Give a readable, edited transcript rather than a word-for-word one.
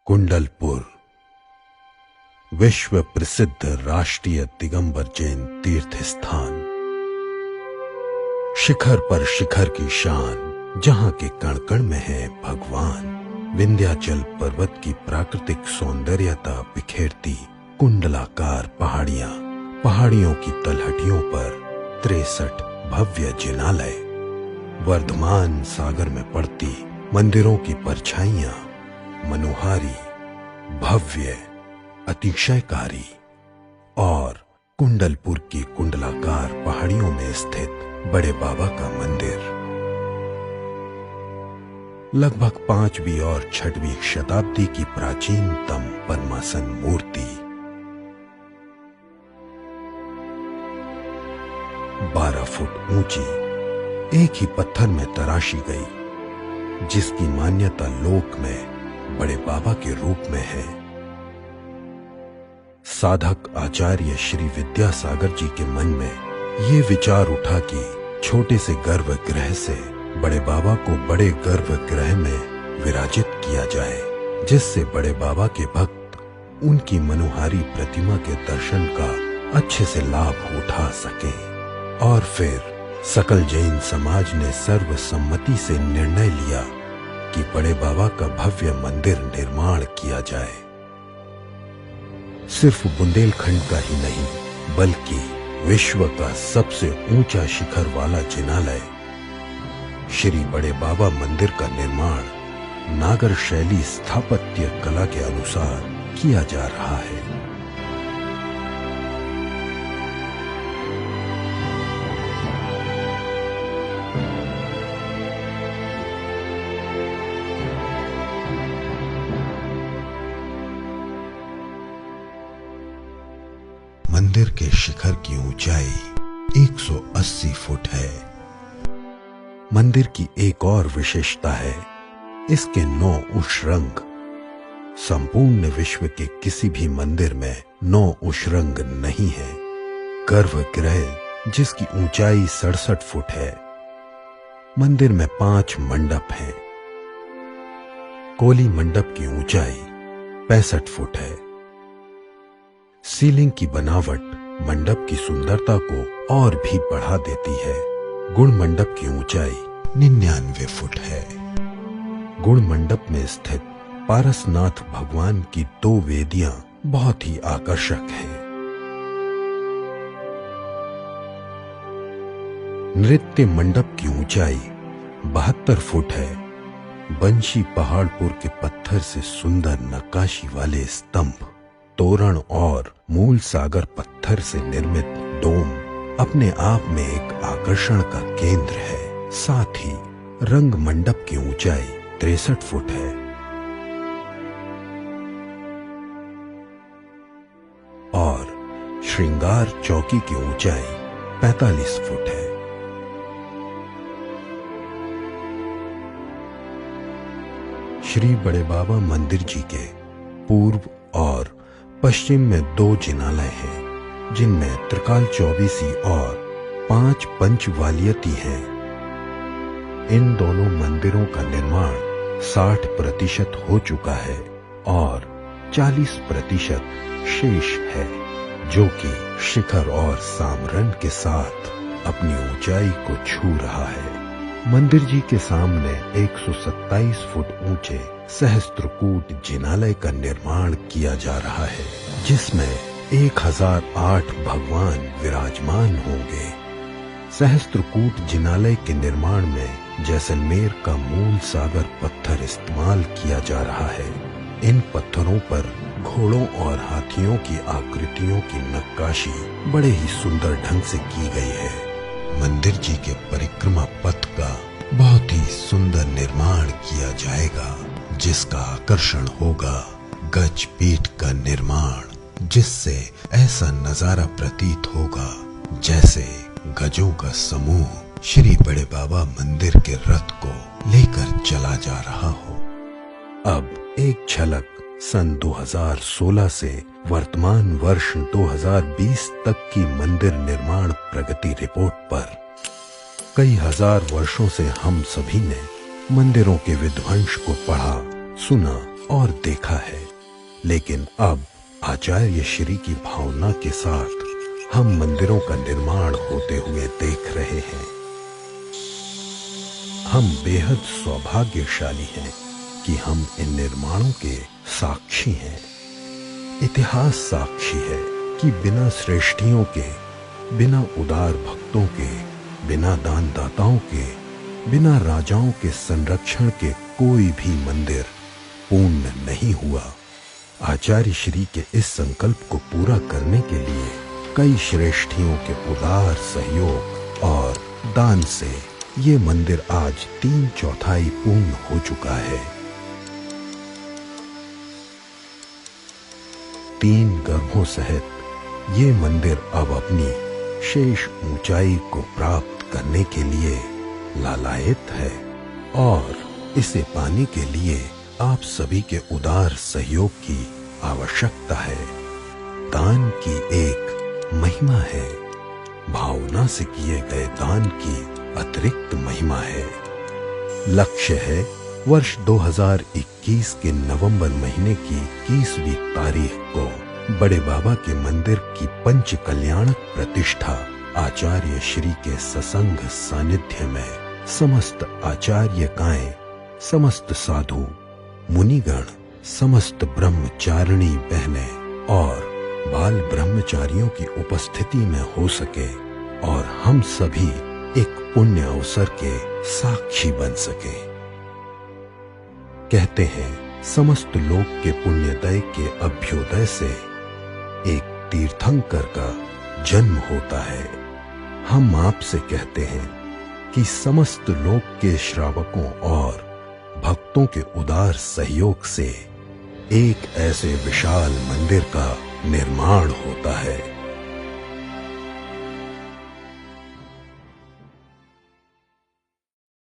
कुंडलपुर विश्व प्रसिद्ध राष्ट्रीय दिगंबर जैन तीर्थ स्थान। शिखर पर शिखर की शान, जहां के कण कण में है भगवान। विंध्याचल पर्वत की प्राकृतिक सौंदर्यता बिखेरती कुंडलाकार पहाड़ियां, पहाड़ियों की तलहटियों पर 63 भव्य जिनालय, वर्धमान सागर में पड़ती मंदिरों की परछाइयां, मनोहारी, भव्य, अतिशयकारी, और कुंडलपुर की कुंडलाकार पहाड़ियों में स्थित बड़े बाबा का मंदिर। लगभग 5वीं और 6वीं शताब्दी की प्राचीनतम पद्मासन मूर्ति, 12 फुट ऊंची, एक ही पत्थर में तराशी गई, जिसकी मान्यता लोक में बड़े बाबा के रूप में है। साधक आचार्य श्री विद्यासागर जी के मन में ये विचार उठा कि छोटे से गर्भगृह से बड़े बाबा को बड़े गर्भगृह में विराजित किया जाए, जिससे बड़े बाबा के भक्त उनकी मनोहारी प्रतिमा के दर्शन का अच्छे से लाभ उठा सके। और फिर सकल जैन समाज ने सर्वसम्मति से निर्णय लिया कि बड़े बाबा का भव्य मंदिर निर्माण किया जाए। सिर्फ बुंदेलखंड का ही नहीं, बल्कि विश्व का सबसे ऊंचा शिखर वाला जिनालय श्री बड़े बाबा मंदिर का निर्माण नागर शैली स्थापत्य कला के अनुसार किया जा रहा है। मंदिर के शिखर की ऊंचाई 180 फुट है। मंदिर की एक और विशेषता है, इसके 9 उषरंग। संपूर्ण विश्व के किसी भी मंदिर में 9 उषरंग नहीं है। गर्भगृह, जिसकी ऊंचाई 67 फुट है। मंदिर में 5 मंडप हैं। कोली मंडप की ऊंचाई 65 फुट है। सीलिंग की बनावट मंडप की सुंदरता को और भी बढ़ा देती है। गुण मंडप की ऊंचाई 99 फुट है। गुण मंडप में स्थित पारसनाथ भगवान की 2 वेदियां बहुत ही आकर्षक हैं। नृत्य मंडप की ऊंचाई 72 फुट है। बंशी पहाड़पुर के पत्थर से सुंदर नक्काशी वाले स्तंभ, तोरण और मूल सागर पत्थर से निर्मित डोम अपने आप में एक आकर्षण का केंद्र है। साथ ही रंग मंडप की ऊंचाई 63 फुट है। और श्रृंगार चौकी की ऊंचाई 45 फुट है। श्री बड़े बाबा मंदिर जी के पूर्व और पश्चिम में 2 जिनालय हैं, जिनमें त्रिकाल चौबीसी और 5 पंचवालियती हैं। इन दोनों मंदिरों का निर्माण 60% हो चुका है और 40% शेष है, जो कि शिखर और सामरन के साथ अपनी ऊंचाई को छू रहा है। मंदिर जी के सामने 127 फुट ऊंचे सहस्त्रकूट जिनालय का निर्माण किया जा रहा है, जिसमें 1008 भगवान विराजमान होंगे। सहस्त्रकूट जिनालय के निर्माण में जैसलमेर का मूल सागर पत्थर इस्तेमाल किया जा रहा है। इन पत्थरों पर घोड़ों और हाथियों की आकृतियों की नक्काशी बड़े ही सुंदर ढंग से की गई है। मंदिर जी के परिक्रमा पथ का बहुत ही सुंदर निर्माण किया जाएगा, जिसका आकर्षण होगा गज पीठ का निर्माण, जिससे ऐसा नजारा प्रतीत होगा जैसे गजों का समूह श्री बड़े बाबा मंदिर के रथ को लेकर चला जा रहा हो। अब एक झलक सन 2016 से वर्तमान वर्ष 2020 तक की मंदिर निर्माण प्रगति रिपोर्ट पर। कई हजार वर्षों से हम सभी ने मंदिरों के विध्वंस को पढ़ा, सुना और देखा है, लेकिन अब आचार्य श्री की भावना के साथ हम मंदिरों का निर्माण होते हुए देख रहे हैं। हम बेहद सौभाग्यशाली हैं कि हम इन निर्माणों के साक्षी हैं। इतिहास साक्षी है कि बिना श्रेष्ठियों के, बिना उदार भक्तों के, बिना दानदाताओं के, बिना राजाओं के संरक्षण के कोई भी मंदिर पूर्ण नहीं हुआ। आचार्य श्री के इस संकल्प को पूरा करने के लिए कई श्रेष्ठियों के उदार सहयोग और दान से ये मंदिर आज 3/4 पूर्ण हो चुका है। 3 गर्भों सहित ये मंदिर अब अपनी शेष ऊंचाई को प्राप्त करने के लिए लालायित है और इसे पाने के लिए आप सभी के उदार सहयोग की आवश्यकता है। दान की एक महिमा है, भावना से किए गए दान की अतिरिक्त महिमा है। लक्ष्य है वर्ष 2021 के नवंबर महीने की 21वीं तारीख को बड़े बाबा के मंदिर की पंच कल्याणक प्रतिष्ठा आचार्य श्री के ससंग सानिध्य में समस्त आचार्यकाएं, समस्त साधु, मुनिगण, समस्त ब्रह्मचारिणी बहनें और बाल ब्रह्मचारियों की उपस्थिति में हो सके और हम सभी एक पुण्य अवसर के साक्षी बन सके। कहते हैं समस्त लोक के पुण्योदय के अभ्युदय से एक तीर्थंकर का जन्म होता है। हम आपसे कहते हैं कि समस्त लोक के श्रावकों और भक्तों के उदार सहयोग से एक ऐसे विशाल मंदिर का निर्माण होता है